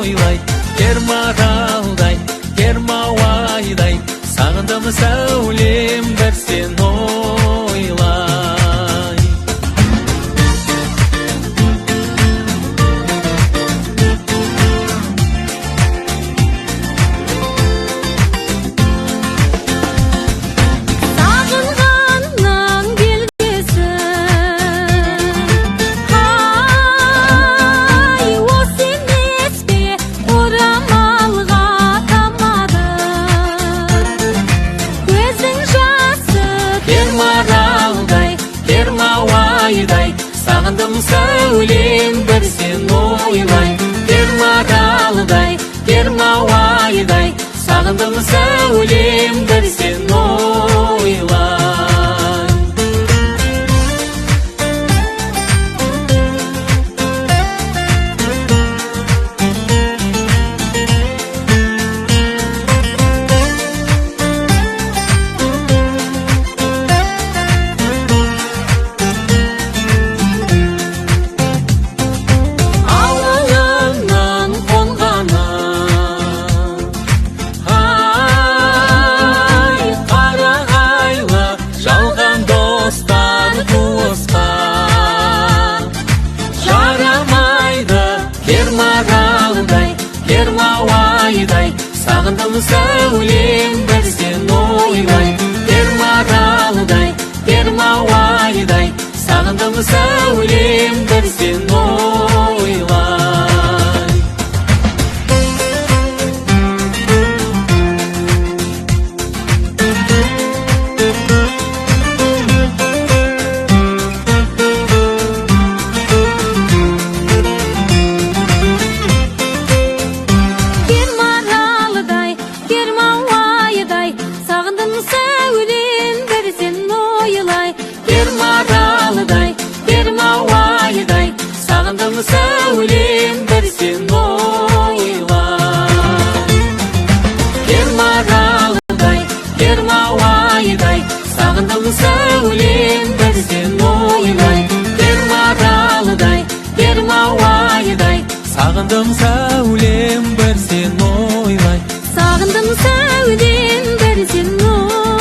ойлай, Кермаралдай, Кермауайдай, сағындым сәулем бір сен ойлай. Сағынғанның белгісі, ай, осы емес пе орамалға тамады көздің жасы. Кермаралдай, Кермауайдай, сағындым сәулем бір сен ойлай. Кермаралдай, Кермауайдай, сағындым сәулем бір сен ойлай. Ауылымнан қонғаны, ай, қарағайлы жалған достар туысқан. Жарамайды Кермаралдай, Кермауайдай, сағындым сәулем бір сен ойлай. Кермаралдай, Кермауайдай, сағындым сәулем бір сен ойлай. Кермаралдай, Кермауайдай, сағындым сәулем бір сен ойлай. Кермаралдай, Кермауайдай, сағындым сәулем бір сен ойлай. Кермаралдай, Кермауайдай, сағындым сәулем бір сен ойлай. Кермаралдай, Кермауайдай, сағындым сәулем бір сен ойлай. Сағындым сәулем бір сен ойлай.